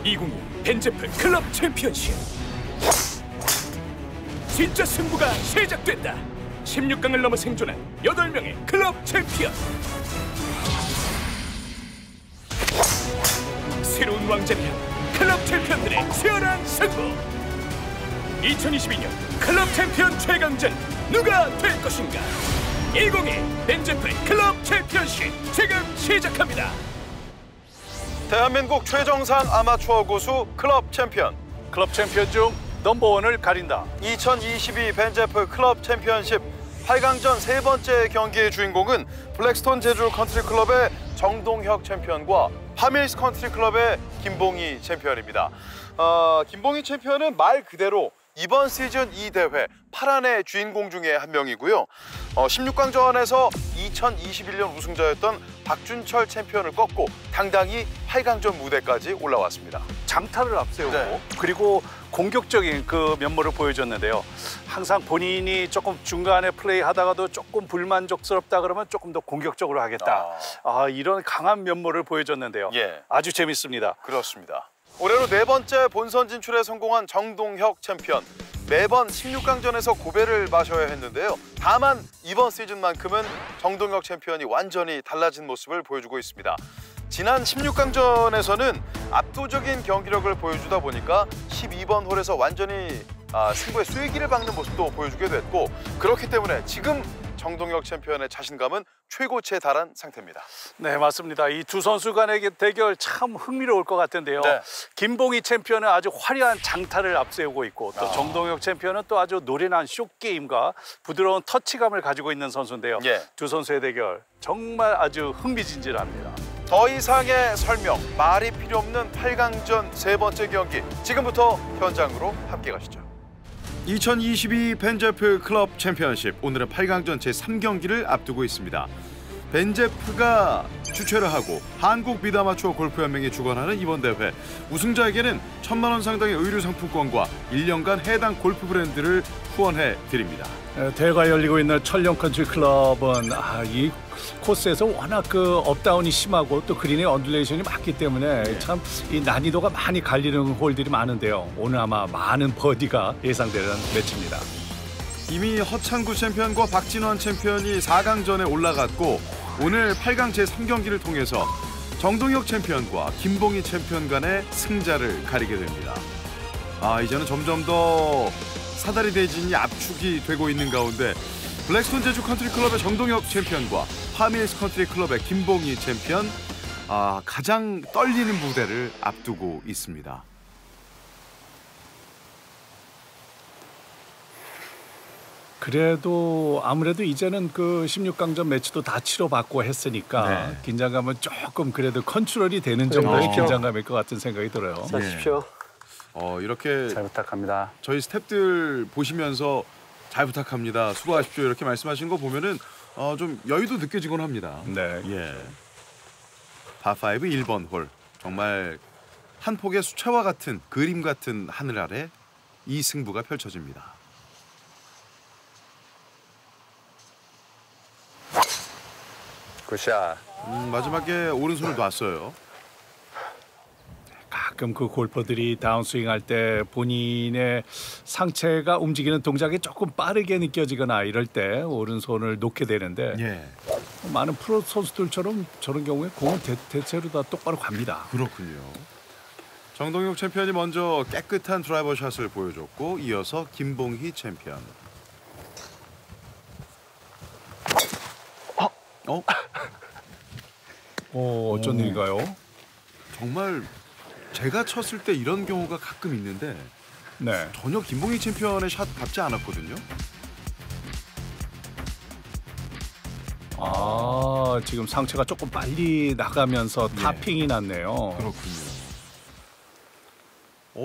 2022 벤제프 클럽 챔피언십. 진짜 승부가 시작된다. 16강을 넘어 생존한 8명의 클럽 챔피언. 새로운 왕자를 향한 클럽 챔피언들의 치열한 승부. 2022년 클럽 챔피언 최강전 누가 될 것인가? 2022 벤제프 클럽 챔피언십 지금 시작합니다. 대한민국 최정상 아마추어 고수 클럽 챔피언. 클럽 챔피언 중 넘버원을 가린다. 2022 벤제프 클럽 챔피언십 8강전 세 번째 경기의 주인공은 블랙스톤 제주 컨트리 클럽의 정동혁 챔피언과 파밀스 컨트리 클럽의 김봉희 챔피언입니다. 김봉희 챔피언은 말 그대로 이번 시즌 이 대회 8안의 주인공 중에 한 명이고요. 16강전에서 2021년 우승자였던 박준철 챔피언을 꺾고 당당히 8강전 무대까지 올라왔습니다. 장타를 앞세우고 네. 그리고 공격적인 그 면모를 보여줬는데요. 항상 본인이 조금 중간에 플레이하다가도 조금 불만족스럽다 그러면 조금 더 공격적으로 하겠다. 이런 강한 면모를 보여줬는데요. 예. 아주 재밌습니다. 그렇습니다. 올해로 네 번째 본선 진출에 성공한 정동혁 챔피언. 매번 16강전에서 고배를 마셔야 했는데요. 다만 이번 시즌만큼은 정동혁 챔피언이 완전히 달라진 모습을 보여주고 있습니다. 지난 16강전에서는 압도적인 경기력을 보여주다 보니까 12번 홀에서 완전히 승부의 쐐기를 박는 모습도 보여주게 됐고, 그렇기 때문에 지금 정동혁 챔피언의 자신감은 최고치에 달한 상태입니다. 네, 맞습니다. 이 두 선수 간의 대결 참 흥미로울 것 같은데요. 네. 김봉희 챔피언은 아주 화려한 장타를 앞세우고 있고 또 정동혁 챔피언은 또 아주 노련한 숏게임과 부드러운 터치감을 가지고 있는 선수인데요. 예. 두 선수의 대결 정말 아주 흥미진진합니다. 더 이상의 설명, 말이 필요 없는 8강전 세 번째 경기. 지금부터 현장으로 함께 가시죠. 2022 벤제프 클럽 챔피언십, 오늘은 8강전 제3경기를 앞두고 있습니다. 벤제프가 주최를 하고 한국 미드아마추어 골프연맹이 주관하는 이번 대회, 우승자에게는 1,000만 원 상당의 의류 상품권과 1년간 해당 골프 브랜드를 후원해 드립니다. 대회가 열리고 있는 천령 컨트리 클럽은 이 코스에서 워낙 그 업다운이 심하고 또 그린의 언듈레이션이 많기 때문에 참 이 난이도가 많이 갈리는 홀들이 많은데요. 오늘 아마 많은 버디가 예상되는 매치입니다. 이미 허창구 챔피언과 박진원 챔피언이 4강전에 올라갔고, 오늘 8강 제3경기를 통해서 정동혁 챔피언과 김봉희 챔피언 간의 승자를 가리게 됩니다. 이제는 점점 더 사다리 대진이 압축이 되고 있는 가운데 블랙스톤 제주 컨트리 클럽의 정동혁 챔피언과 파밀스 컨트리 클럽의 김봉희 챔피언, 가장 떨리는 무대를 앞두고 있습니다. 그래도 아무래도 이제는 그 16강전 매치도 다 치러받고 했으니까 네. 긴장감은 조금 그래도 컨트롤이 되는 정도의 긴장감일 것 같은 생각이 들어요. 하십시오. 이렇게 잘 부탁합니다. 저희 스태프들 보시면서 잘 부탁합니다, 수고하십시오 이렇게 말씀하시는 거 보면은 좀 여유도 느껴지곤 합니다. 네. 예. 파5 1번 홀, 정말 한 폭의 수채화 같은, 그림 같은 하늘 아래 이 승부가 펼쳐집니다. 굿샷. 마지막에 오른손을 놨어요. 가끔 그 골퍼들이 다운스윙 할 때 본인의 상체가 움직이는 동작이 조금 빠르게 느껴지거나 이럴 때 오른손을 놓게 되는데 예. 많은 프로 선수들처럼 저런 경우에 공은 대체로 다 똑바로 갑니다. 그렇군요. 정동혁 챔피언이 먼저 깨끗한 드라이버 샷을 보여줬고, 이어서 김봉희 챔피언. 어쩐 일인가요? 정말 제가 쳤을 때 이런 경우가 가끔 있는데 네. 전혀 김봉희 챔피언의 샷 같지 않았거든요. 지금 상체가 조금 빨리 나가면서 타핑이 났네요. 그렇군요.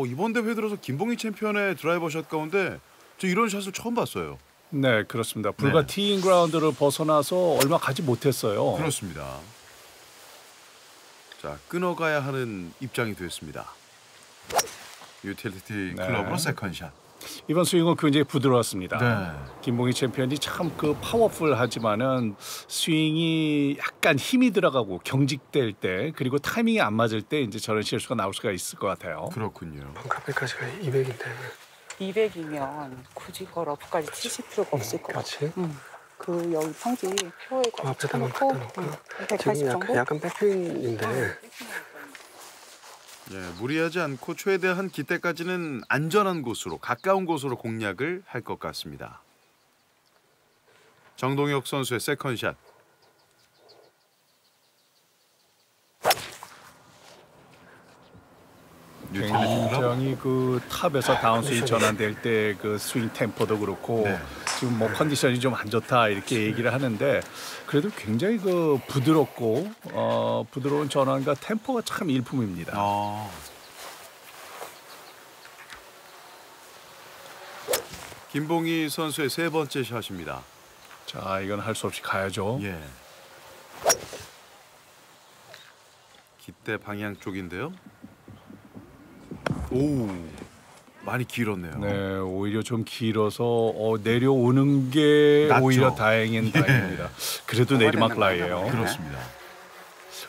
이번 대회 들어서 김봉희 챔피언의 드라이버 샷 가운데 저 이런 샷을 처음 봤어요. 네, 그렇습니다. 불과 네. 티잉 그라운드를 벗어나서 얼마 가지 못했어요. 그렇습니다. 자, 끊어가야 하는 입장이 됐습니다. 유틸리티 클럽으로 세컨샷. 이번 스윙은 굉장히 부드러웠습니다. 네. 김봉희 챔피언이 참 그 파워풀하지만은 스윙이 약간 힘이 들어가고 경직될 때 그리고 타이밍이 안 맞을 때 이제 저런 실수가 나올 수가 있을 것 같아요. 그렇군요. 벙커까지가 200인데. 200이면 굳이 그 러프까지 치실 필요가 없을 것 같아. 그렇지. 그 여기 평지 표에 그 앞에다가 쳐놓고 갖다 놓고. 180 지금 정도? 약간 백핀인데. 예, 무리하지 않고 최대한 기대까지는 안전한 곳으로 가까운 곳으로 공략을 할 것 같습니다. 정동혁 선수의 세컨샷. 굉장히 그 탑에서 다운스윙 전환될 때 그 스윙 템포도 그렇고 네. 지금 뭐 컨디션이 좀 안 좋다 이렇게 얘기를 하는데 그래도 굉장히 그 부드럽고 부드러운 전환과 템포가 참 일품입니다. 김봉희 선수의 세 번째 샷입니다. 자, 이건 할 수 없이 가야죠. 예. 기대 방향 쪽인데요. 오, 많이 길었네요. 네, 오히려 좀 길어서 내려오는 게 낫죠. 오히려 다행입니다. 그래도 내리막 라이예요. 그렇습니다.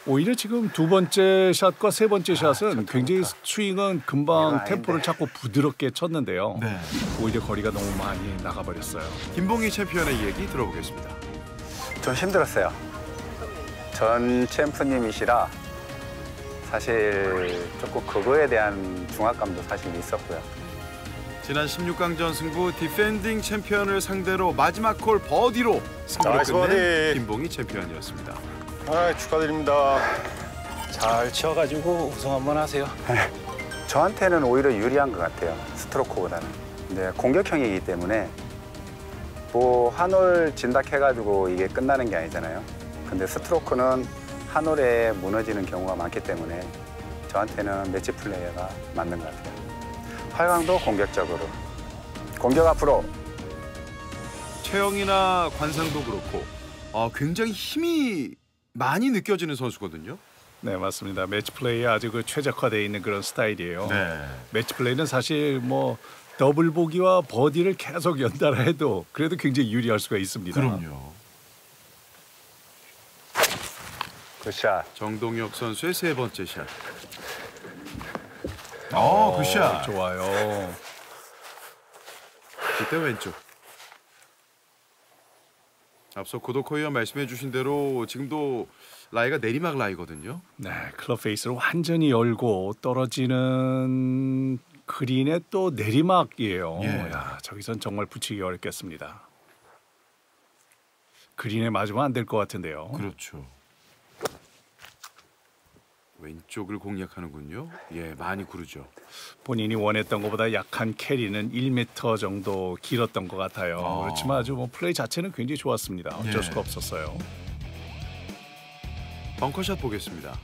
오히려 지금 두 번째 샷과 세 번째 샷은 굉장히 스윙은 금방 템포를 찾고 부드럽게 쳤는데요. 네. 오히려 거리가 너무 많이 나가버렸어요. 김봉희 챔피언의 얘기 들어보겠습니다. 좀 힘들었어요. 전 챔프님이시라 사실 조금 그거에 대한 중압감도 사실 있었고요. 지난 16강전 승부 디펜딩 챔피언을 상대로 마지막 홀 버디로 승부를 나이스 끝낸 버디. 김봉희 챔피언이었습니다. 아, 축하드립니다. 잘 치워가지고 우승 한번 하세요. 저한테는 오히려 유리한 것 같아요. 스트로크보다는. 근데 공격형이기 때문에 뭐 한 홀 진닥해가지고 이게 끝나는 게 아니잖아요. 근데 스트로크는 한 홀에 무너지는 경우가 많기 때문에 저한테는 매치 플레이어가 맞는 것 같아요. 8강도 공격적으로. 공격 앞으로. 체형이나 관상도 그렇고 굉장히 힘이 많이 느껴지는 선수거든요. 네, 맞습니다. 매치 플레이에 아주 그 최적화되어 있는 그런 스타일이에요. 네. 매치 플레이는 사실 뭐 더블 보기와 버디를 계속 연달아해도 그래도 굉장히 유리할 수가 있습니다. 그럼요. 굿샷. 정동혁 선수의 세 번째 샷. 굿샷. 좋아요. 그때 왼쪽. 앞서 고도코이어 말씀해 주신 대로 지금도 라이가 내리막 라이거든요. 네, 클럽 페이스를 완전히 열고 떨어지는 그린의 또 내리막이에요. 예. 야, 저기선 정말 붙이기 어렵겠습니다. 그린에 맞으면 안 될 것 같은데요. 그렇죠. 왼쪽을 공략하는군요. 예, 많이 구르죠. 본인이 원했던 것보다 약한 캐리는 1m 정도 길었던 것 같아요. 그렇지만 아주 뭐 플레이 자체는 굉장히 좋았습니다. 어쩔 예. 수가 없었어요. 벙커샷 보겠습니다.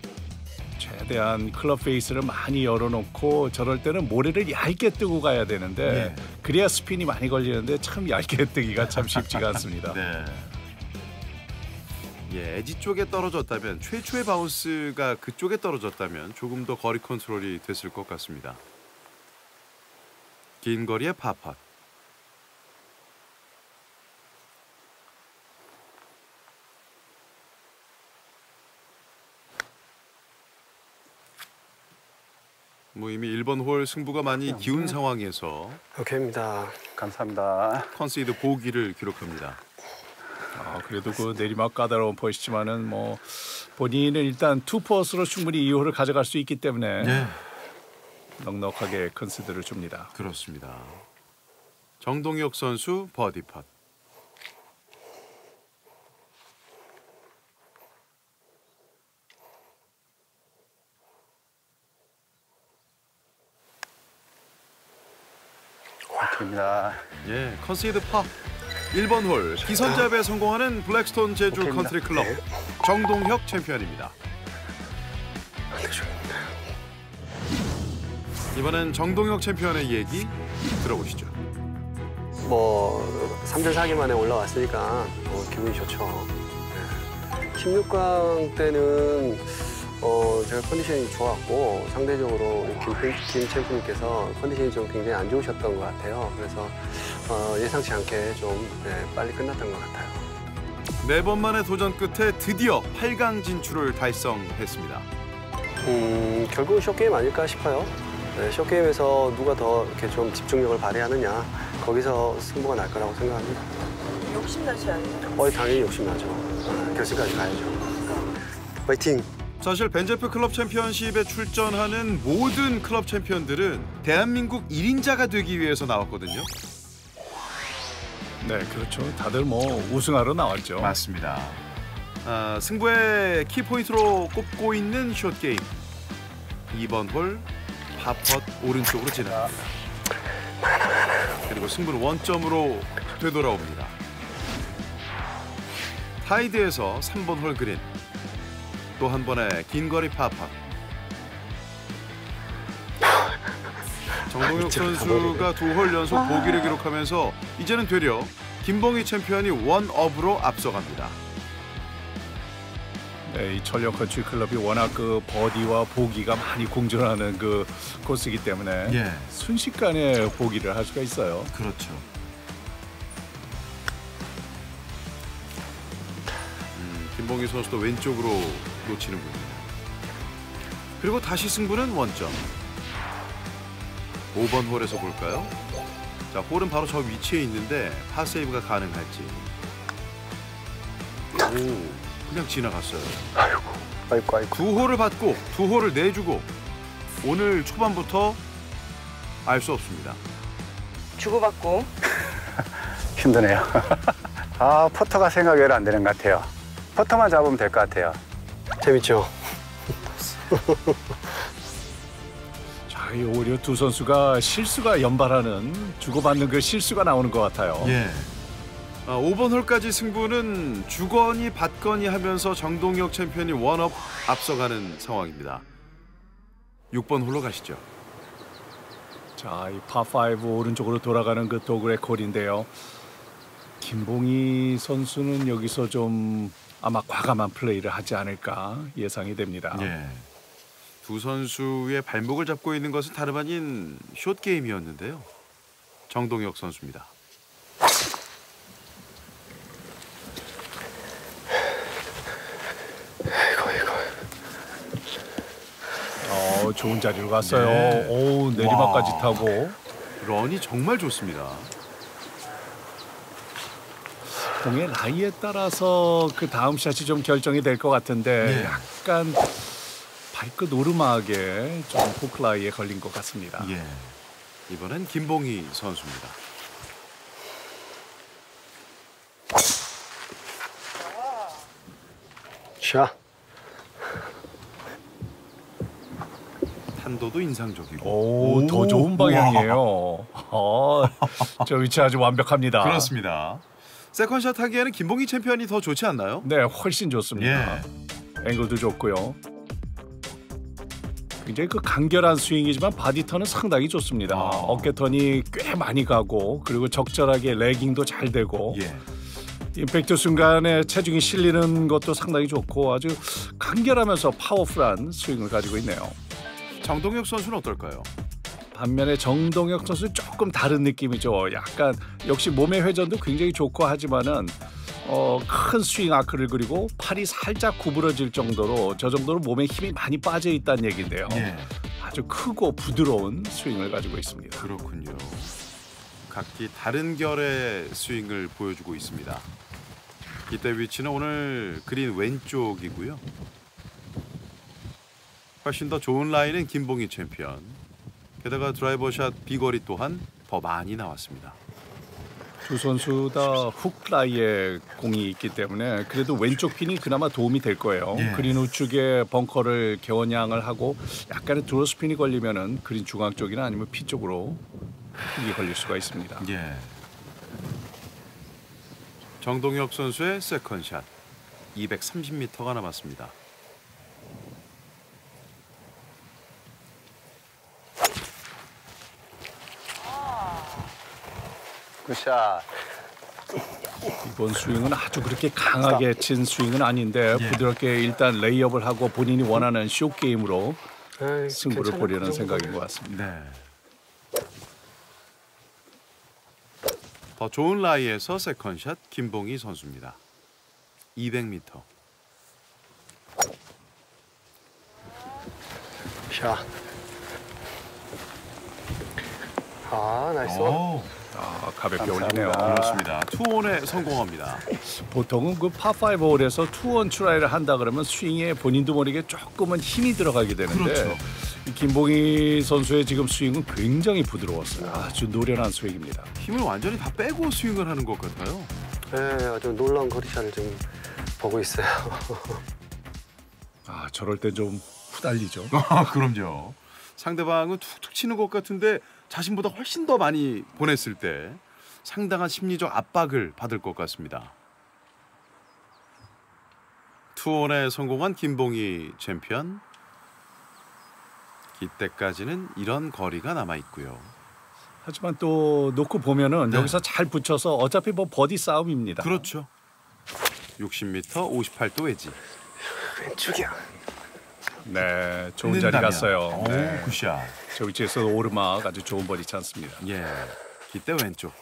최대한 클럽 페이스를 많이 열어놓고 저럴 때는 모래를 얇게 뜨고 가야 되는데 예. 그래야 스핀이 많이 걸리는데 참 얇게 뜨기가 참 쉽지가 않습니다. 네. 예, 에지 쪽에 떨어졌다면 최초의 바운스가 그쪽에 떨어졌다면 조금 더 거리 컨트롤이 됐을 것 같습니다. 긴 거리의 파팟. 뭐 이미 1번 홀 승부가 많이 기운 상황에서 오케이입니다. 감사합니다. 컨시드 보기를 기록합니다. 그래도 그 내리막 까다로운 퍼시지만은 뭐 본인은 일단 투퍼스로 충분히 2호를 가져갈 수 있기 때문에 네. 넉넉하게 컨시드를 줍니다. 그렇습니다. 정동혁 선수 버디 팟. 됩니다. 예, 컨시드 파. 1번 홀 기선잡이에 성공하는 블랙스톤 제주 컨트리 클럽 정동혁 챔피언입니다. 이번엔 정동혁 챔피언의 얘기 들어보시죠. 뭐 3전 4기 만에 올라왔으니까 기분이 좋죠. 16강 때는 제가 컨디션이 좋았고 상대적으로 김 챔프님께서 컨디션이 좀 굉장히 안 좋으셨던 것 같아요. 그래서 예상치 않게 좀 빨리 끝났던 것 같아요. 4번만의 도전 끝에 드디어 8강 진출을 달성했습니다. 결국은 쇼게임 아닐까 싶어요. 네, 쇼게임에서 누가 더 이렇게 좀 집중력을 발휘하느냐 거기서 승부가 날 거라고 생각합니다. 욕심나지 않나요? 당연히 욕심나죠. 결승까지 가야죠. 파이팅! 사실 벤제프 클럽 챔피언십에 출전하는 모든 클럽 챔피언들은 대한민국 1인자가 되기 위해서 나왔거든요. 네, 그렇죠. 다들 뭐 우승하러 나왔죠. 맞습니다. 승부의 키포인트로 꼽고 있는 숏게임. 2번 홀 파펫 오른쪽으로 진행합니다. 그리고 승부는 원점으로 되돌아옵니다. 타이드에서 3번 홀 그린. 또 한 번의 긴 거리 파펫. 정동혁 선수가 2홀 연속 보기를 기록하면서 이제는 되려 김봉희 챔피언이 원업으로 앞서갑니다. 네, 이 천령 컨트리 클럽이 워낙 그 버디와 보기가 많이 공존하는 그 코스이기 때문에 예. 순식간에 보기를 할 수가 있어요. 그렇죠. 김봉희 선수도 왼쪽으로 놓치는군요. 그리고 다시 승부는 원점. 5번 홀에서 볼까요? 자, 홀은 바로 저 위치에 있는데 파세이브가 가능할지. 그냥 지나갔어요. 아이고. 2홀을 받고 2홀을 내주고 오늘 초반부터 알 수 없습니다. 주고받고. 힘드네요. 퍼터가 생각이 안 되는 것 같아요. 퍼터만 잡으면 될 것 같아요. 재밌죠? 자, 이 오히려 두 선수가 실수가 연발하는 주고받는 그 실수가 나오는 것 같아요. 예. 5번 홀까지 승부는 주거니 받거니 하면서 정동혁 챔피언이 원업 앞서가는 상황입니다. 6번 홀로 가시죠. 자, 이 파5 오른쪽으로 돌아가는 그 도그레 콜인데요. 김봉희 선수는 여기서 좀 아마 과감한 플레이를 하지 않을까 예상이 됩니다. 예. 두 선수의 발목을 잡고 있는 것은 다름 아닌 숏 게임이었는데요. 정동혁 선수입니다. 좋은 자리로 갔어요. 네. 오, 내리막까지 타고. 런이 정말 좋습니다. 공의 라이에 따라서 그 다음 샷이 좀 결정이 될 것 같은데 네. 약간 발끝 오르막에 좀 포크라이에 걸린 것 같습니다. 예. 이번엔 김봉희 선수입니다. 샷. 탄도도 인상적이고. 오, 더 좋은 방향이에요. 저 위치 아주 완벽합니다. 그렇습니다. 세컨샷 하기에는 김봉희 챔피언이 더 좋지 않나요? 네, 훨씬 좋습니다. 앵글도 좋고요. 굉장히 그 간결한 스윙이지만 바디 턴은 상당히 좋습니다. 어깨 턴이 꽤 많이 가고 그리고 적절하게 레깅도 잘 되고 예. 임팩트 순간에 체중이 실리는 것도 상당히 좋고 아주 간결하면서 파워풀한 스윙을 가지고 있네요. 정동혁 선수는 어떨까요? 반면에 정동혁 선수는 조금 다른 느낌이죠. 약간 역시 몸의 회전도 굉장히 좋고 하지만은 큰 스윙 아크를 그리고 팔이 살짝 구부러질 정도로 저 정도로 몸에 힘이 많이 빠져 있다는 얘기인데요. 예. 아주 크고 부드러운 스윙을 가지고 있습니다. 그렇군요. 각기 다른 결의 스윙을 보여주고 있습니다. 이때 위치는 오늘 그린 왼쪽이고요. 훨씬 더 좋은 라인은 김봉희 챔피언. 게다가 드라이버샷 비거리 또한 더 많이 나왔습니다. 두 선수 다 훅 라이에 공이 있기 때문에 그래도 왼쪽 핀이 그나마 도움이 될 거예요. 예. 그린 우측에 벙커를 개원양을 하고 약간의 드로스핀이 걸리면은 그린 중앙 쪽이나 아니면 피 쪽으로 흙이 걸릴 수가 있습니다. 예. 정동혁 선수의 세컨샷 230m가 남았습니다. 굿샷. 이번 스윙은 아주 그렇게 강하게 친 스윙은 아닌데 예. 부드럽게 일단 레이업을 하고 본인이 원하는 쇼 게임으로 아이, 승부를 괜찮아. 보려는 그 생각인 정도는. 것 같습니다. 네. 더 좋은 라이에서 세컨샷 김봉희 선수입니다. 200m. 샷. 아, 나이스. 가볍게 올리네요. 그렇습니다. 투혼에 성공합니다. 보통은 그 파5 홀에서 투원 트라이를 한다 그러면 스윙에 본인도 모르게 조금은 힘이 들어가게 되는데 그렇죠. 이 김봉희 선수의 지금 스윙은 굉장히 부드러웠어요. 아주 노련한 스윙입니다. 힘을 완전히 다 빼고 스윙을 하는 것 같아요. 네, 아주 놀라운 거리샷을 지금 보고 있어요. 아, 저럴 때 좀 후달리죠. 그럼요. 상대방은 툭툭 치는 것 같은데 자신보다 훨씬 더 많이 보냈을 때 상당한 심리적 압박을 받을 것 같습니다. 투혼에 성공한 김봉희 챔피언. 이때까지는 이런 거리가 남아 있고요. 하지만 또 놓고 보면은 네. 여기서 잘 붙여서 어차피 뭐 버디 싸움입니다. 그렇죠. 60m 58도 웨지. 왼쪽이야. 네, 좋은 자리 는다면. 갔어요. 오, 네. 굿샷. 저 위치에서 오르막 아주 좋은 버디 찬스입니다. 예. 이때 왼쪽.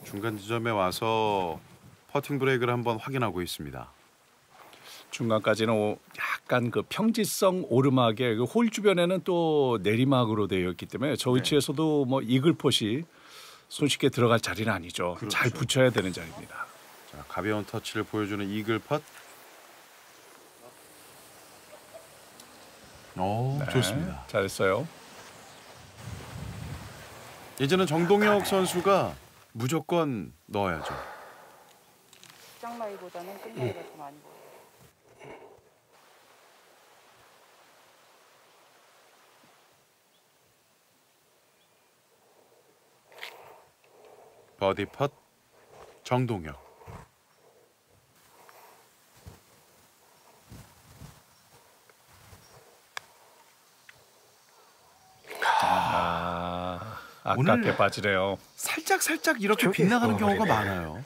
중간 지점에 와서 퍼팅 브레이크를 한번 확인하고 있습니다. 중간까지는 약간 그 평지성 오르막에 그 홀 주변에는 또 내리막으로 되어 있기 때문에 저 위치에서도 뭐 이글폿이 손쉽게 들어갈 자리는 아니죠. 그렇죠. 잘 붙여야 되는 자리입니다. 자, 가벼운 터치를 보여주는 이글 펫. 오, 네, 좋습니다. 잘했어요. 이제는 정동혁 선수가 무조건 넣어야죠. 시장라이보다는 끝라이가 더 많이 보여요. 버디 펫 정동혁. 아깝게 오늘- 빠지네요. 살짝 이렇게 저기 빗나가는 경우가 버리네. 많아요.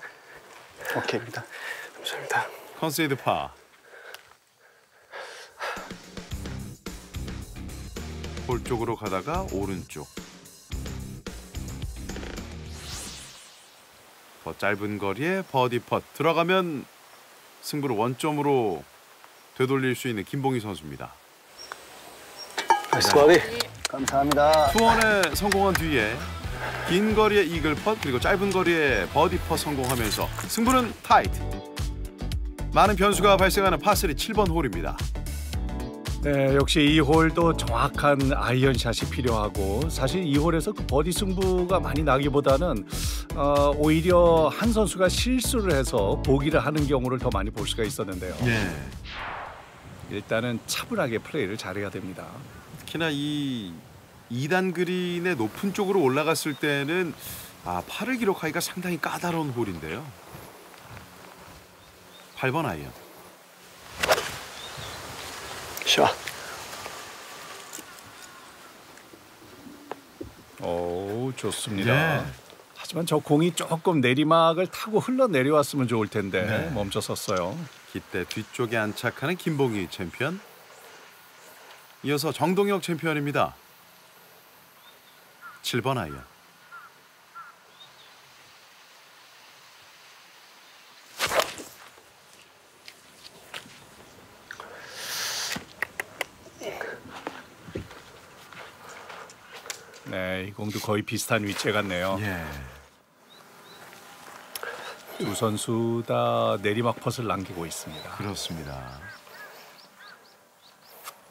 오케이입니다. 감사합니다. 컨세이드 파. 볼 쪽으로 가다가 오른쪽. 더 짧은 거리에 버디 펫 들어가면 승부를 원점으로 되돌릴 수 있는 김봉희 선수입니다. 나이스 버디. 감사합니다. 투혼에 성공한 뒤에 긴 거리의 이글 펫 그리고 짧은 거리의 버디 펫 성공하면서 승부는 타이트. 많은 변수가 발생하는 파3 7번 홀입니다. 네, 역시 이 홀도 정확한 아이언샷이 필요하고 사실 이 홀에서 그 버디 승부가 많이 나기보다는 오히려 한 선수가 실수를 해서 보기를 하는 경우를 더 많이 볼 수가 있었는데요. 예. 일단은 차분하게 플레이를 잘해야 됩니다. 특히나 이 2단 그린의 높은 쪽으로 올라갔을 때는 파를 기록하기가 상당히 까다로운 홀인데요. 8번 아이언. 샷. 오, 좋습니다. 네. 하지만 저 공이 조금 내리막을 타고 흘러내려왔으면 좋을 텐데 네. 멈춰섰어요. 기대 뒤쪽에 안착하는 김봉희 챔피언. 이어서 정동혁 챔피언입니다. 7번 아이언. 네, 이 공도 거의 비슷한 위치에 갔네요. 예. 두 선수 다 내리막 펫을 남기고 있습니다. 그렇습니다.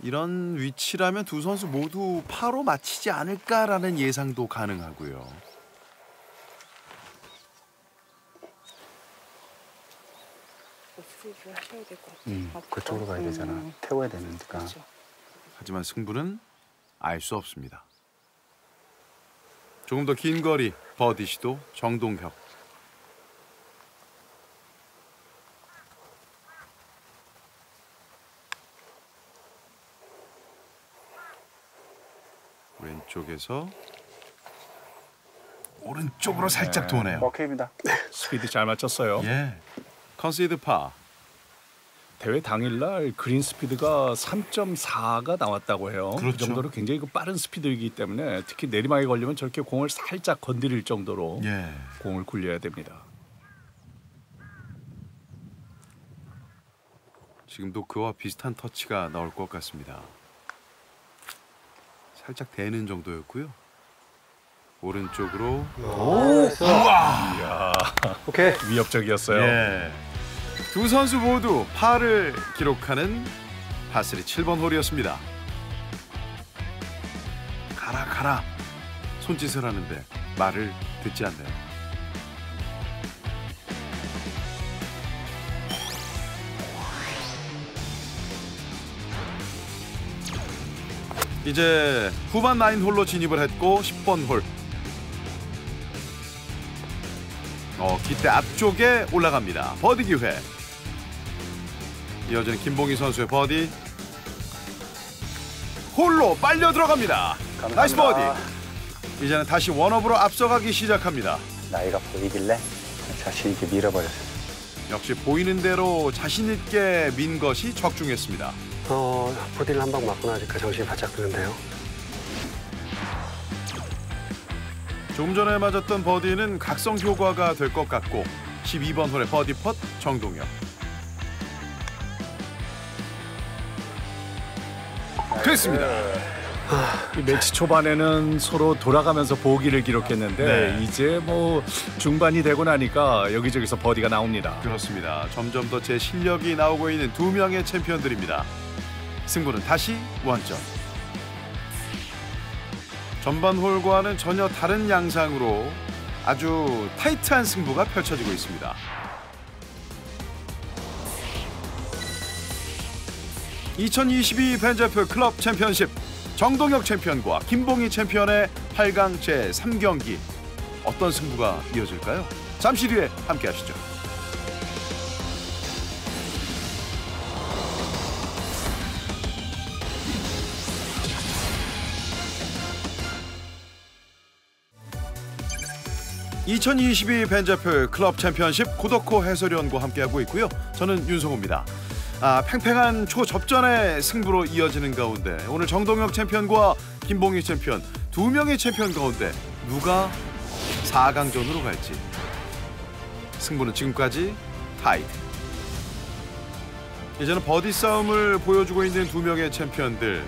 이런 위치라면 두 선수 모두 파로 마치지 않을까라는 예상도 가능하고요. 스트레이트를 하셔야 될 것 같아요. 그쪽으로 가야 되잖아. 태워야 되니까. 그렇죠. 하지만 승부는 알 수 없습니다. 조금 더 긴 거리 버디 시도 정동혁. 앞쪽에서 오른쪽으로 살짝 도네요. 오케이입니다. 스피드 잘 맞췄어요. 예. 컨시드 파. 대회 당일날 그린 스피드가 3.4가 나왔다고 해요. 그렇죠. 그 정도로 굉장히 빠른 스피드이기 때문에 특히 내리막에 걸리면 저렇게 공을 살짝 건드릴 정도로 예. 공을 굴려야 됩니다. 지금도 그와 비슷한 터치가 나올 것 같습니다. 살짝 대는 정도였고요. 오른쪽으로 오케이. 위협적이었어요. 예. 두 선수 모두 파를 기록하는 파3 7번 홀이었습니다. 가라 손짓을 하는데 말을 듣지 않네요. 이제 후반 9홀로 진입을 했고 10번 홀. 기대 앞쪽에 올라갑니다. 버디 기회. 이어지는 김봉희 선수의 버디. 홀로 빨려 들어갑니다. 감사합니다. 나이스 버디. 이제는 다시 원업으로 앞서가기 시작합니다. 나이가 보이길래 자신 있게 밀어버렸어요. 역시 보이는 대로 자신 있게 민 것이 적중했습니다. 버디를 한 방 맞고 나니까 정신이 바짝 드는데요. 조금 전에 맞았던 버디는 각성 효과가 될 것 같고 12번 홀의 버디 펫 정동혁. 됐습니다. 이 매치 초반에는 서로 돌아가면서 보기를 기록했는데 네. 이제 뭐 중반이 되고 나니까 여기저기서 버디가 나옵니다. 그렇습니다. 점점 더 제 실력이 나오고 있는 두 명의 챔피언들입니다. 승부는 다시 원점. 전반 홀과는 전혀 다른 양상으로 아주 타이트한 승부가 펼쳐지고 있습니다. (2022) 벤제프 클럽 챔피언십 정동혁 챔피언과 김봉희 챔피언의 8강 제3경기 어떤 승부가 이어질까요? 잠시 뒤에 함께 하시죠. (2022) 벤제프 클럽 챔피언십 고덕호 해설위원과 함께하고 있고요. 저는 윤성호입니다. 팽팽한 초접전의 승부로 이어지는 가운데 오늘 정동혁 챔피언과 김봉희 챔피언 두 명의 챔피언 가운데 누가 4강전으로 갈지 승부는 지금까지 타이드. 이제는 버디 싸움을 보여주고 있는 두 명의 챔피언들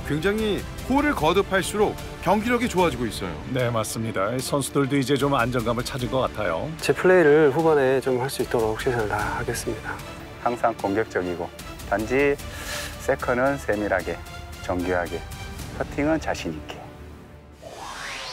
굉장히 홀을 거듭할수록 경기력이 좋아지고 있어요. 네, 맞습니다. 선수들도 이제 좀 안정감을 찾은 것 같아요. 제 플레이를 후반에 좀 할 수 있도록 최선을 다하겠습니다. 항상 공격적이고 단지 세컨은 세밀하게 정교하게 퍼팅은 자신 있게.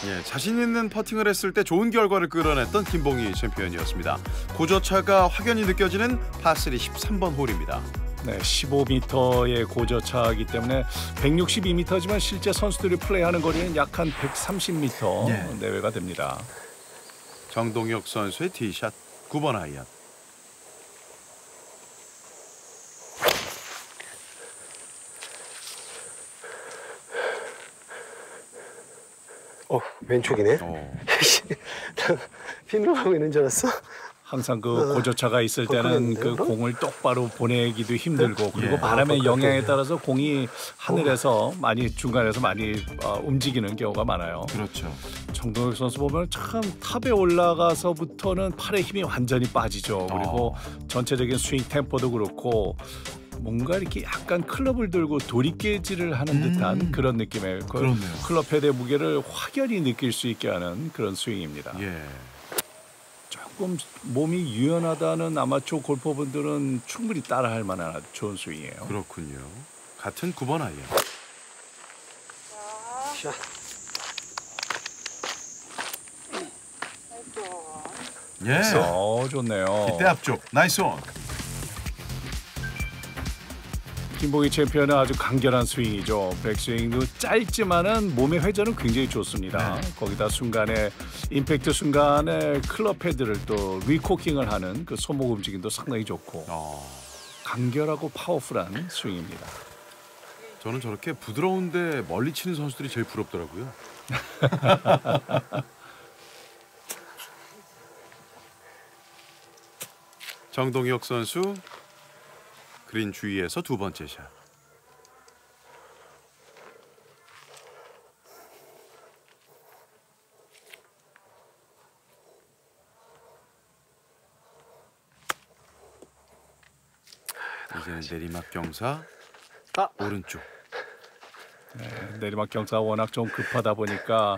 예, 자신 있는 퍼팅을 했을 때 좋은 결과를 끌어냈던 김봉희 챔피언이었습니다. 고저차가 확연히 느껴지는 파3 13번 홀입니다. 네, 15m의 고저차이기 때문에 162m지만 실제 선수들이 플레이하는 거리는 약 한 130m 예. 내외가 됩니다. 정동혁 선수의 티샷 9번 아이언. 왼쪽이네. 핀으로 가고 있는 줄 알았어. 항상 그 고저차가 있을 때는 그 공을 똑바로 보내기도 힘들고 그리고 예. 바람의 영향에 따라서 공이 하늘에서 많이 중간에서 많이 움직이는 경우가 많아요. 그렇죠. 정동혁 선수 보면 참 탑에 올라가서부터는 팔의 힘이 완전히 빠지죠. 그리고 전체적인 스윙 템포도 그렇고 뭔가 이렇게 약간 클럽을 들고 도리깨질을 하는 듯한 그런 느낌의 그렇네요. 클럽 헤드의 무게를 확연히 느낄 수 있게 하는 그런 스윙입니다. 예. 조금 몸이 유연하다는 아마추어 골퍼분들은 충분히 따라할 만한 아주 좋은 스윙이에요. 그렇군요. 같은 9번 아이언. 샷. 예. 좋네요. 이때 앞쪽 나이스 온. 김봉희 챔피언은 아주 간결한 스윙이죠. 백스윙도 짧지만은 몸의 회전은 굉장히 좋습니다. 거기다 순간에 임팩트 순간에 클럽 헤드를 또 리코킹을 하는 그 손목 움직임도 상당히 좋고 간결하고 파워풀한 스윙입니다. 저는 저렇게 부드러운데 멀리 치는 선수들이 제일 부럽더라고요. 정동혁 선수 그린 주위에서 두 번째 샷. 이제는 내리막 경사 오른쪽. 네, 내리막 경사가 워낙 좀 급하다 보니까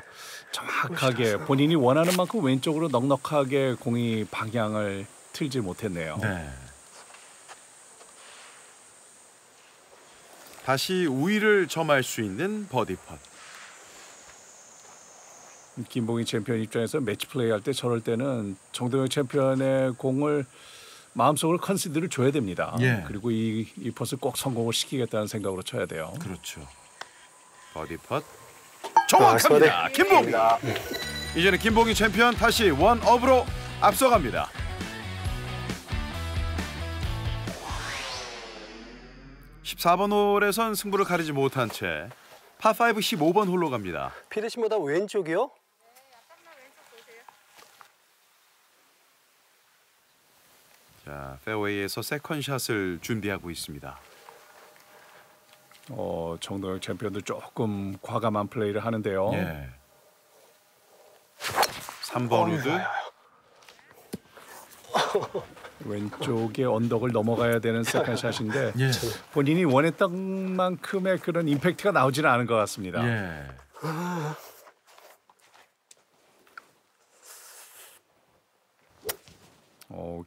정확하게 본인이 원하는 만큼 왼쪽으로 넉넉하게 공이 방향을 틀지 못했네요. 네. 다시 우위를 점할 수 있는 버디 팟. 김봉희 챔피언 입장에서 매치 플레이 할 때 저럴 때는 정동혁 챔피언의 공을 마음속으로 컨시드를 줘야 됩니다. 예. 그리고 이 퍼스 꼭 성공을 시키겠다는 생각으로 쳐야 돼요. 그렇죠. 버디 팟 정확합니다. 김봉희. 이제는 김봉희 챔피언 다시 원업으로 앞서갑니다. (14번) 홀에선 승부를 가리지 못한 채 파5 15번 홀로 갑니다. 피드심보다 왼쪽이요? 자, 페어웨이에서 세컨샷을 준비하고 있습니다. 정동혁 챔피언도 조금 과감한 플레이를 하는데요. 예. 3번 우드. 왼쪽에 언덕을 넘어가야 되는 세컨샷인데 예. 본인이 원했던 만큼의 그런 임팩트가 나오지는 않은 것 같습니다. 예.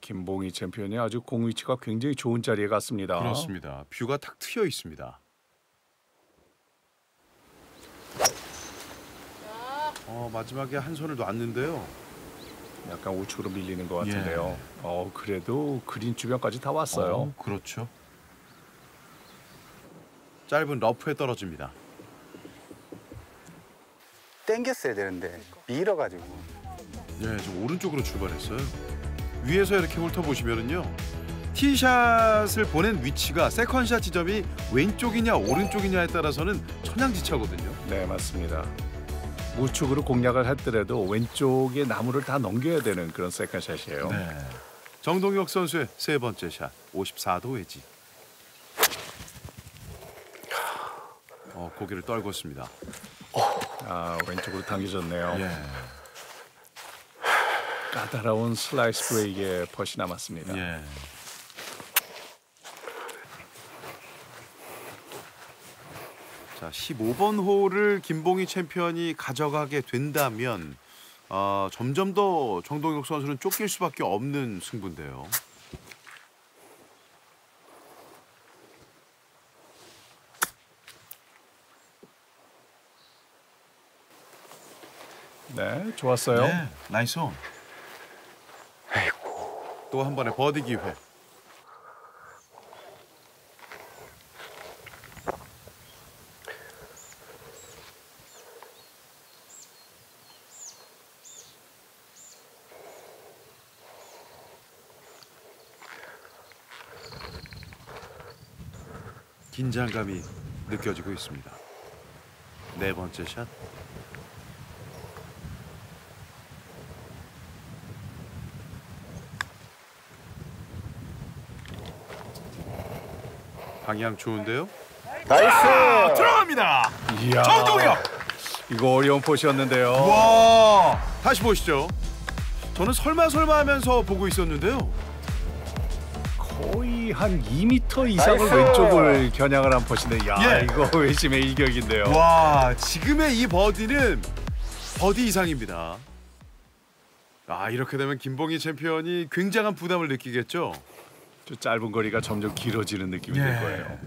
김봉희 챔피언이 아주 공 위치가 굉장히 좋은 자리에 갔습니다. 그렇습니다. 뷰가 탁 트여 있습니다. 마지막에 한 손을 놨는데요. 약간 우측으로 밀리는 것 같은데요. 그래도 그린 주변까지 다 왔어요. 그렇죠. 짧은 러프에 떨어집니다. 땡겼어야 되는데 밀어가지고. 네, 좀 오른쪽으로 출발했어요. 위에서 이렇게 훑어보시면은요. 티샷을 보낸 위치가 세컨샷 지점이 왼쪽이냐 오른쪽이냐에 따라서는 천양지차거든요. 네, 맞습니다. 우측으로 공략을 했더라도 왼쪽에 나무를 다 넘겨야 되는 그런 세컨샷이에요. 네. 정동혁 선수의 세 번째 샷, 54도 웨지. 고개를 떨궜습니다. 왼쪽으로 당겨졌네요. 예. 까다로운 슬라이스 브레이크의 퍼시 남았습니다. 예. 자, 15번 홀을 김봉희 챔피언이 가져가게 된다면 점점 더 정동혁 선수는 쫓길 수밖에 없는 승부인데요. 네, 좋았어요. 네, 나이스 온. 또 한 번의 버디 기회. 긴장감이 느껴지고 있습니다. 네 번째 샷. 방향 좋은데요? 나이스! 들어갑니다. 이야, 정동혁. 이거 어려운 퍼시였는데요. 와, 다시 보시죠. 저는 설마 하면서 보고 있었는데요. 거의 한 2m 이상을 나이스! 왼쪽을 겨냥을 한 퍼시인데, 야, 예. 이거 외심의 일격인데요. 와, 지금의 이 버디는 버디 이상입니다. 이렇게 되면 김봉희 챔피언이 굉장한 부담을 느끼겠죠. 저 짧은 거리가 점점 길어지는 느낌이 될 거예요.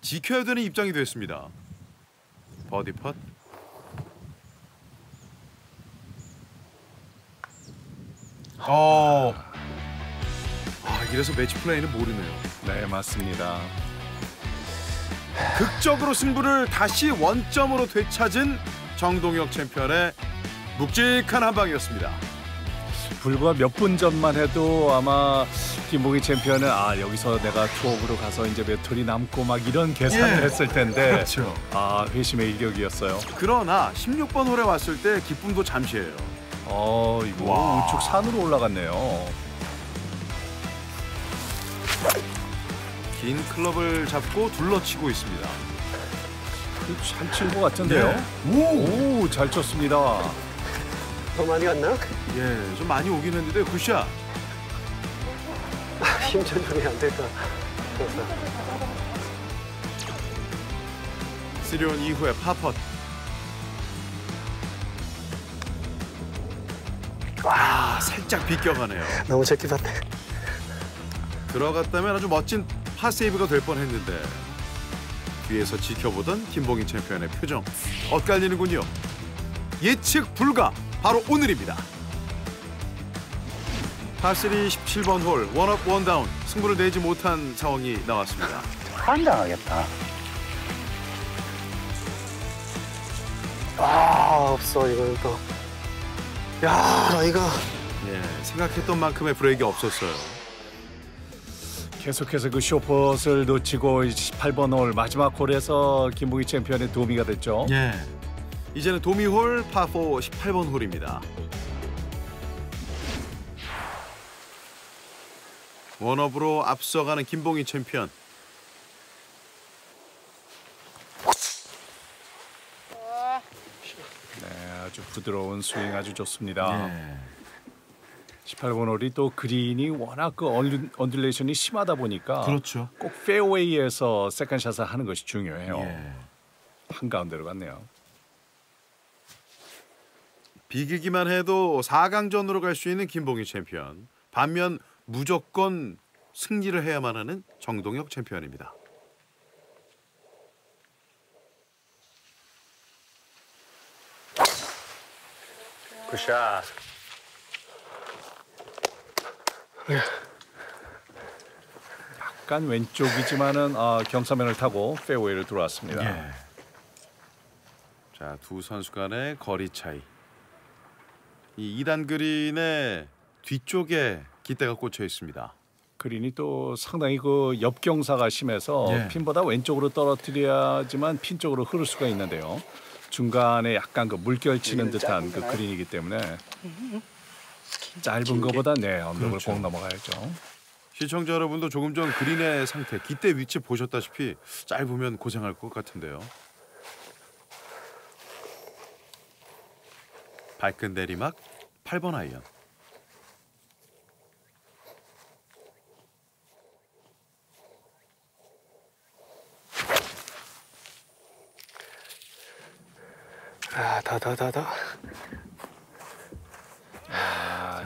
지켜야 되는 입장이 됐습니다. 버디 팟. 이래서 매치 플레이는 모르네요. 네, 맞습니다. 극적으로 승부를 다시 원점으로 되찾은 정동혁 챔피언의 묵직한 한 방이었습니다. 불과 몇 분 전만 해도 아마 김봉희 챔피언은 여기서 내가 투옥으로 가서 이제 몇 홀이 남고 막 이런 계산을 예. 했을 텐데 그렇죠. 회심의 일격이었어요. 그러나 16번 홀에 왔을 때 기쁨도 잠시예요. 이거 와. 우측 산으로 올라갔네요. 긴 클럽을 잡고 둘러치고 있습니다. 잘 친 것 같은데요. 네. 오, 잘 쳤습니다. 더 많이 갔나? 예, 좀 많이 오긴 했는데 굿샷. 힘 조절이 안 될까. 쓰리온 이후에 파펫. 살짝 비껴가네요. 너무 제끼 샀네. 들어갔다면 아주 멋진 파세이브가 될 뻔했는데 뒤에서 지켜보던 김봉희 챔피언의 표정 엇갈리는군요. 예측 불가. 바로 오늘입니다. 파3 17번 홀 원업 원다운 승부를 내지 못한 상황이 나왔습니다. 환장하겠다. 없어 이거는 또. 야, 나이가. 예, 생각했던 만큼의 브레이크가 없었어요. 계속해서 그 쇼퍼스를 놓치고 18번 홀 마지막 홀에서 김봉희 챔피언의 도미가 됐죠. 예. 이제는 도미홀 파4 18번 홀입니다. 원업으로 앞서가는 김봉희 챔피언. 네, 아주 부드러운 스윙 아주 좋습니다. 예. 18번 홀이 또 그린이 워낙 그 언듈레이션이 심하다 보니까 그렇죠. 꼭 페어웨이에서 세컨샷을 하는 것이 중요해요. 예. 한가운데로 갔네요. 비기기만 해도 4강전으로 갈 수 있는 김봉희 챔피언. 반면 무조건 승리를 해야만 하는 정동혁 챔피언입니다. 굿샷. 약간 왼쪽이지만은 경사면을 타고 페어웨이를 들어왔습니다. 예. 자, 두 선수 간의 거리 차이. 이 2단 그린의 뒤쪽에 깃대가 꽂혀 있습니다. 그린이 또 상당히 그 옆경사가 심해서 예. 핀보다 왼쪽으로 떨어뜨려야지만 핀 쪽으로 흐를 수가 있는데요. 중간에 약간 그 물결 치는 듯한 그 그린이기 때문에 짧은 것보다 언덕을 그렇죠. 꼭 넘어가야죠. 시청자 여러분도 조금 전 그린의 상태, 깃대 위치 보셨다시피 짧으면 고생할 것 같은데요. 발끝 내리막 8번 아이언. 다.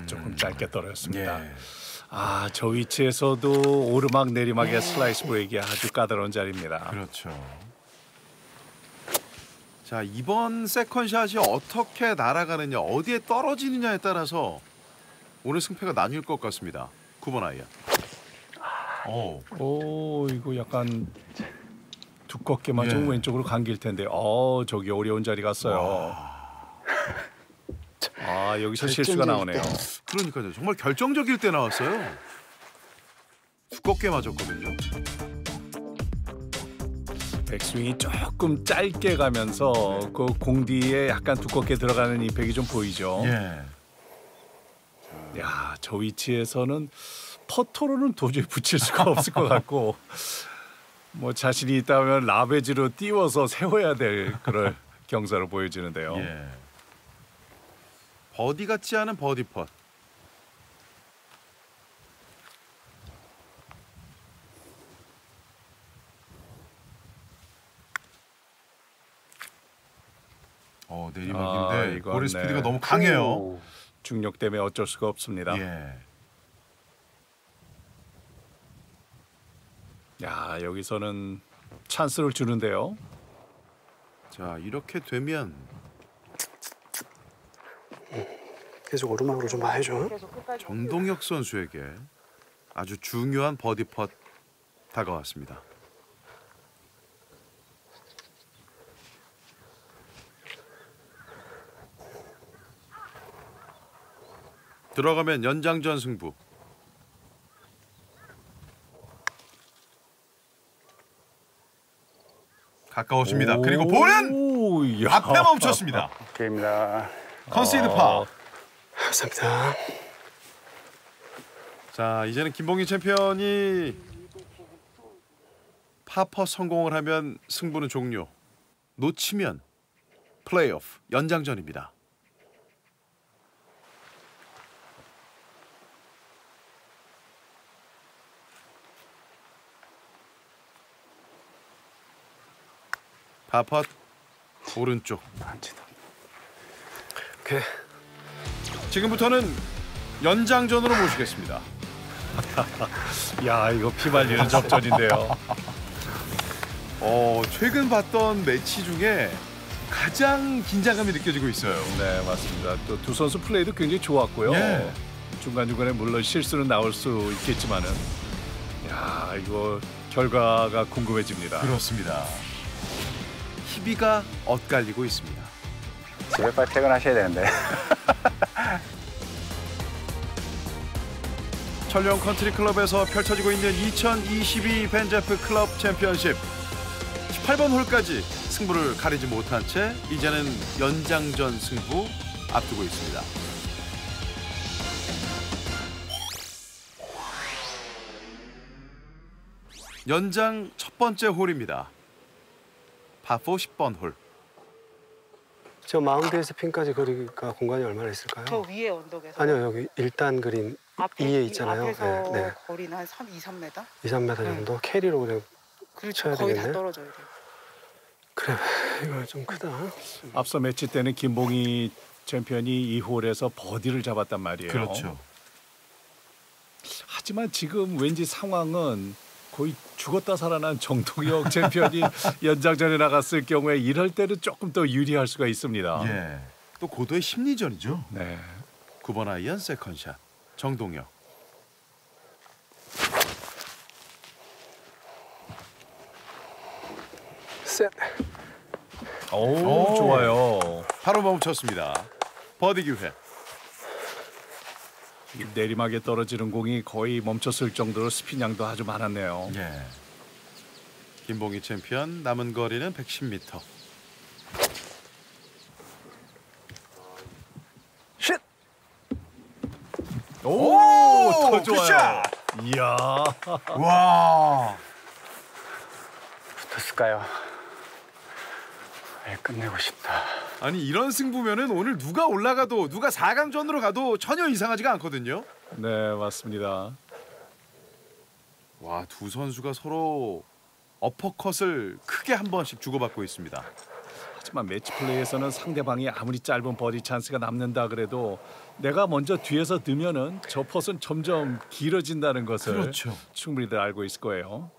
조금 짧게 떨어졌습니다. 예. 저 위치에서도 오르막 내리막의 슬라이스 브레이크가 아주 까다로운 자리입니다. 그렇죠. 자, 이번 세컨샷이 어떻게 날아가느냐, 어디에 떨어지느냐에 따라서 오늘 승패가 나뉠 것 같습니다. 9번 아이언. 오, 이거 약간 두껍게만 좀 예. 왼쪽으로 감길 텐데. 저기 어려운 자리 갔어요. 여기서 실수가 나오네요. 그러니까요. 정말 결정적일 때 나왔어요. 두껍게 맞았거든요. 백스윙이 조금 짧게 가면서 그 공디에 약간 두껍게 들어가는 임팩이 좀 보이죠. 예. 야, 저 위치에서는 퍼터로는 도저히 붙일 수가 없을 것 같고 뭐 자신이 있다면 라베지로 띄워서 세워야 될 그럴 경사로 보여지는데요. 예. 버디 같지 않은 버디 펫. 내리막인데 이건 볼의 스피드가 네. 너무 강해요. 중력 때문에 어쩔 수가 없습니다. 예. 야, 여기서는 찬스를 주는데요. 자, 이렇게 되면 계속 오르막으로 좀 봐야죠. 정동혁 선수에게 아주 중요한 버디 펫 다가왔습니다. 들어가면 연장전 승부. 가까워집니다. 그리고 볼은 오, 야. 앞에 멈췄습니다. 게임입니다. 컨시드 파. 감사합니다. 자, 이제는 김봉희 챔피언이 파퍼 성공을 하면 승부는 종료. 놓치면 플레이오프 연장전입니다. 파펫 오른쪽. 오케이. 지금부터는 연장전으로 모시겠습니다. 야, 이거 피 말리는 접전인데요. 최근 봤던 매치 중에 가장 긴장감이 느껴지고 있어요. 네, 맞습니다. 또 두 선수 플레이도 굉장히 좋았고요. 예. 중간중간에 물론 실수는 나올 수 있겠지만은 야, 이거 결과가 궁금해집니다. 그렇습니다. 희비가 엇갈리고 있습니다. 집에 빨리 퇴근하셔야 되는데. 천령 컨트리 클럽에서 펼쳐지고 있는 2022 벤제프 클럽 챔피언십 18번 홀까지 승부를 가리지 못한 채 이제는 연장전 승부 앞두고 있습니다. 연장 첫 번째 홀입니다. 파4 10번 홀. 저 마운드에서 핀까지 거리가 공간이 얼마나 있을까요? 저 위에 언덕에서. 아니요, 여기 1단 그린 앞에, 2에 있잖아요. 앞에서 네, 네. 거리는 한 2, 3m? 2, 3m 정도 캐리로 그냥 그렇죠. 쳐야 거의 되겠네. 다 떨어져야 돼요. 그래, 이거 좀 크다. 앞서 매치 때는 김봉희 챔피언이 이 홀에서 버디를 잡았단 말이에요. 그렇죠. 하지만 지금 왠지 상황은 거의 죽었다 살아난 정동혁 챔피언이 연장전에 나갔을 경우에 이럴 때는 조금 더 유리할 수가 있습니다. 예. 또 고도의 심리전이죠. 네. 9번 아이언 세컨샷 정동혁. 셋. 오, 좋아요. 바로 멈췄습니다. 버디 기회. 이 내리막에 떨어지는 공이 거의 멈췄을 정도로 스피닝도 아주 많았네요. 예. 김봉희 챔피언 남은 거리는 110m. 쉿! 오, 더 좋아요. 굿샷! 이야. 와. 붙었을까요? 끝내고 싶다. 아니 이런 승부면은 오늘 누가 올라가도 누가 4강전으로 가도 전혀 이상하지가 않거든요. 네, 맞습니다. 와, 두 선수가 서로 어퍼컷을 크게 한 번씩 주고받고 있습니다. 하지만 매치 플레이에서는 상대방이 아무리 짧은 버디 찬스가 남는다 그래도 내가 먼저 뒤에서 넣으면은 저 퍼스는 점점 길어진다는 것을 그렇죠. 충분히들 알고 있을 거예요.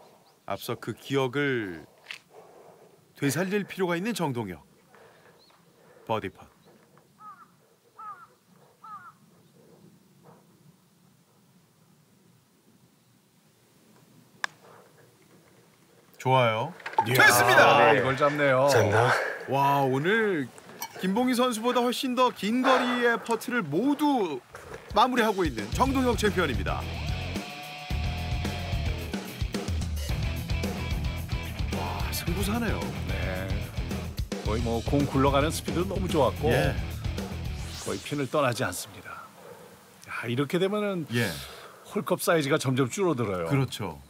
앞서 그 기억을 되살릴 필요가 있는 정동혁. 버디 팟. 좋아요. 됐습니다. 아, 이걸 잡네요. 감사합니다. 와, 오늘 김봉희 선수보다 훨씬 더 긴 거리의 퍼트를 모두 마무리하고 있는 정동혁 챔피언입니다. 와, 승부사네요. 네. 거의 뭐 공 굴러가는 스피드 너무 좋았고 예. 거의 핀을 떠나지 않습니다. 야, 이렇게 되면은 예. 홀컵 사이즈가 점점 줄어들어요. 그렇죠.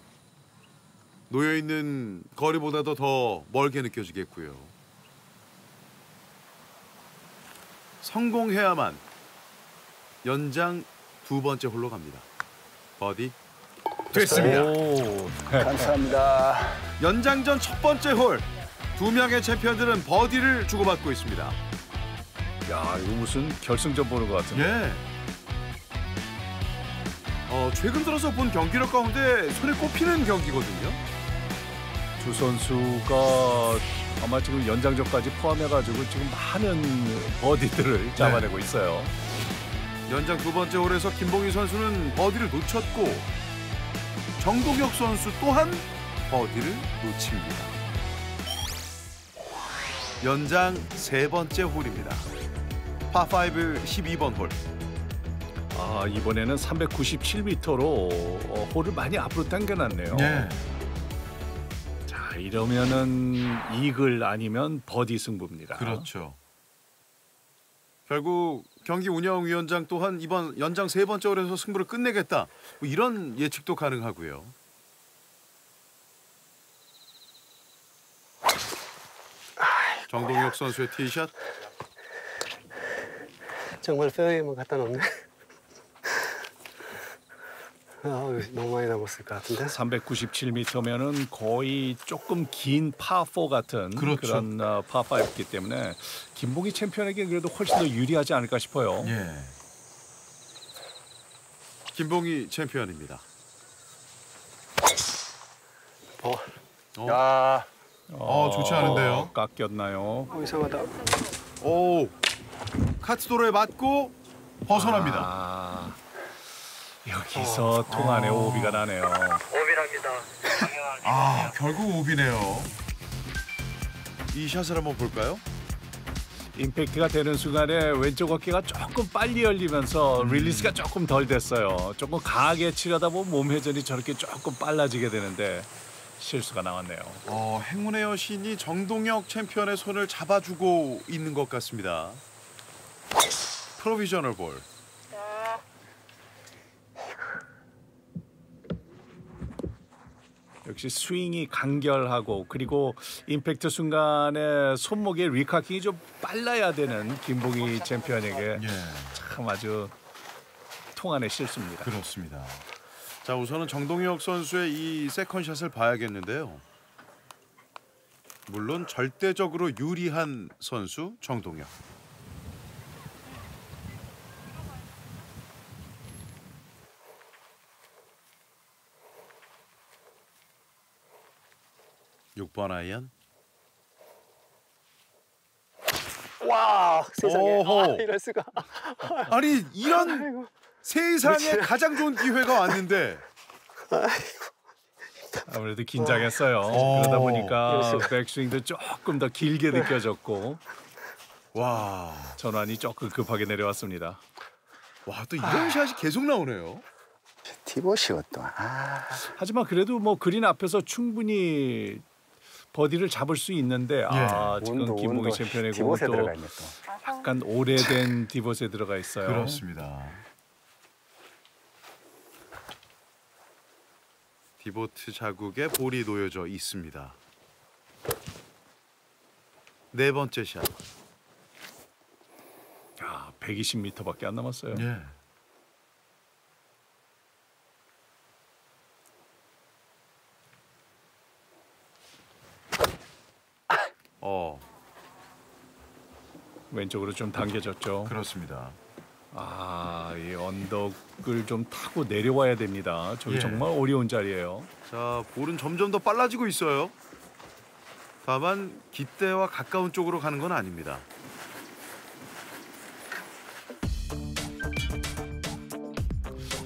놓여 있는 거리보다도 더 멀게 느껴지겠고요. 성공해야만 연장 두 번째 홀로 갑니다. 버디 됐습니다. 오, 감사합니다. 연장전 첫 번째 홀. 두 명의 챔피언들은 버디를 주고받고 있습니다. 야, 이거 무슨 결승전 보는 것 같은데. 예. 최근 들어서 본 경기력 가운데 손에 꼽히는 경기거든요. 두 선수가 아마 지금 연장전까지 포함해가지고 지금 많은 버디들을 잡아내고 있어요. 연장 두 번째 홀에서 김봉희 선수는 버디를 놓쳤고 정동혁 선수 또한 버디를 놓칩니다. 연장 세 번째 홀입니다. 파5 12번 홀. 이번에는 397m로 홀을 많이 앞으로 당겨놨네요. 예. 자, 이러면은 이글 아니면 버디 승부입니다. 그렇죠. 결국 경기 운영위원장 또한 이번 연장 3번째 홀에서 승부를 끝내겠다. 뭐 이런 예측도 가능하고요. 정동혁 선수의 티샷. 정말 페어웨이만 갖다 놓네. 너무 많이 남았을 것 같은데. 397m면은 거의 조금 긴 파4 같은 그렇죠. 그런 파5이기 때문에 김봉희 챔피언에게 그래도 훨씬 더 유리하지 않을까 싶어요. 예. 김봉희 챔피언입니다. 야, 좋지 않은데요. 깎였나요? 이상하다. 오, 카트도로에 맞고 벗어납니다. 여기서 통 안에 오비가 나네요. 결국 오비네요. 이 샷을 한번 볼까요? 임팩트가 되는 순간에 왼쪽 어깨가 조금 빨리 열리면서 릴리스가 조금 덜 됐어요. 조금 강하게 치려다 보면 몸 회전이 저렇게 조금 빨라지게 되는데 실수가 나왔네요. 행운의 여신이 정동혁 챔피언의 손을 잡아주고 있는 것 같습니다. 프로비저널 볼. 역시 스윙이 간결하고 그리고 임팩트 순간에 손목의 리카킹이 좀 빨라야 되는 김봉희 챔피언에게 예, 참 아주 통안의 실수입니다. 그렇습니다. 자, 우선은 정동혁 선수의 이 세컨샷을 봐야겠는데요. 물론 절대적으로 유리한 선수 정동혁. 육 번 아이언. 와, 세상에. 오호. 이럴 수가. 아니 이런 아이고. 세상에 가장 좋은 기회가 왔는데 아무래도 긴장했어요. 오. 그러다 보니까 백스윙도 조금 더 길게 느껴졌고 와, 전환이 조금 급하게 내려왔습니다. 또 이런 샷이 계속 나오네요. 티보시가 또. 하지만 그래도 뭐 그린 앞에서 충분히 버디를 잡을 수 있는데 지금 김봉희 챔피언의 공은 디봇에 또 들어가 있네 또. 약간 오래된 디봇에 들어가 있어요. 그렇습니다. 디보트 자국에 볼이 놓여져 있습니다. 네 번째 샷. 120m밖에 안 남았어요. 예. 왼쪽으로 좀 당겨졌죠. 그렇습니다. 이 언덕을 좀 타고 내려와야 됩니다. 저기 예. 정말 어려운 자리예요. 자, 볼은 점점 더 빨라지고 있어요. 다만 깃대와 가까운 쪽으로 가는 건 아닙니다.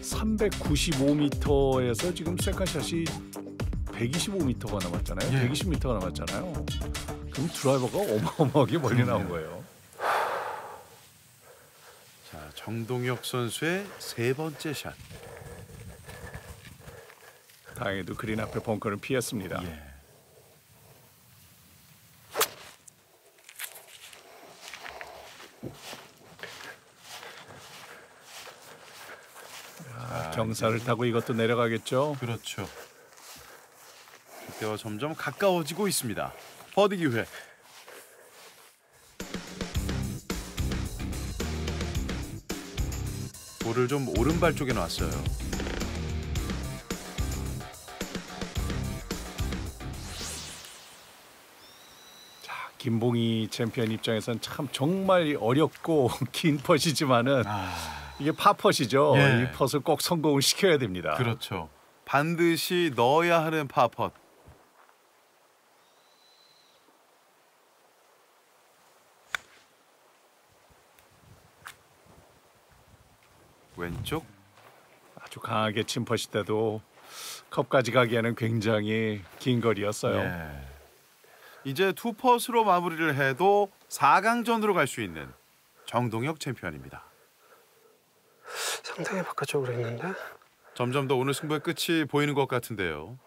(395m에서) 지금 세컨샷이 125m가 남았잖아요. 예. 120m가 남았잖아요. 그럼 드라이버가 어마어마하게 멀리 나온 거예요. 자, 정동혁 선수의 세 번째 샷. 다행히도 그린 앞에 벙커를 피했습니다. 예. 경사를 타고 이것도 내려가겠죠. 그렇죠. 깃대와 점점 가까워지고 있습니다. 버디 기회. 볼을 좀 오른발 쪽에 놨어요. 김봉희 챔피언 입장에선 참 정말 어렵고 긴 퍼시지만은 이게 파퍼시죠. 예. 이 퍼를 꼭 성공을 시켜야 됩니다. 그렇죠. 반드시 넣어야 하는 파펫. 왼쪽. 아주 강하게 친 퍼시 때도 컵까지 가기에는 굉장히 긴 거리였어요. 예. 이제 투퍼스로 마무리를 해도 4강전으로 갈 수 있는 정동혁 챔피언입니다. 상당히 바깥쪽으로 있는데. 점점 더 오늘 승부의 끝이 보이는 것 같은데요.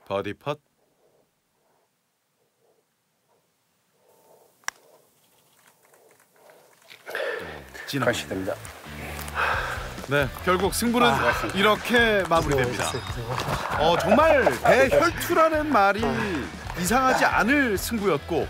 버디 펫. 가시 됩니다. 네, 결국 승부는 이렇게 마무리됩니다. 정말 대혈투라는 말이 이상하지 않을 승부였고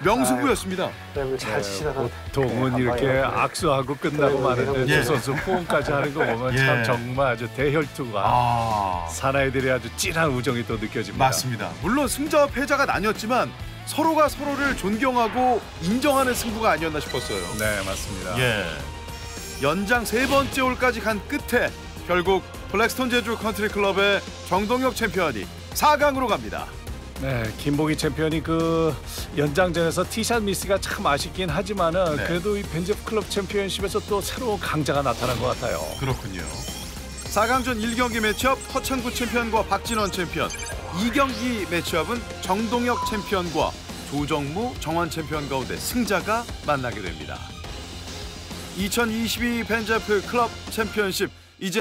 명승부였습니다. 잘 치시다가 보통은 이렇게 악수하고 끝나고 마는데 두 선수 포옹까지 하는 거 보면 참 정말 아주 대혈투가 사나이들의 아주 찐한 우정이 또 느껴집니다. 맞습니다. 물론 승자와 패자가 나뉘었지만 서로가 서로를 존경하고 인정하는 승부가 아니었나 싶었어요. 네, 맞습니다. 연장 3번째 홀까지 간 끝에 결국 블랙스톤 제주 컨트리 클럽의 정동혁 챔피언이 4강으로 갑니다. 네, 김봉희 챔피언이 그 연장전에서 티샷 미스가 참 아쉽긴 하지만은 그래도 이 벤제프 클럽 챔피언십에서 또 새로운 강자가 나타난 것 같아요. 그렇군요. 4강전 1경기 매치업 허창구 챔피언과 박진원 챔피언, 2경기 매치업은 정동혁 챔피언과 조정무, 정환 챔피언 가운데 승자가 만나게 됩니다. 2022 벤제프 클럽 챔피언십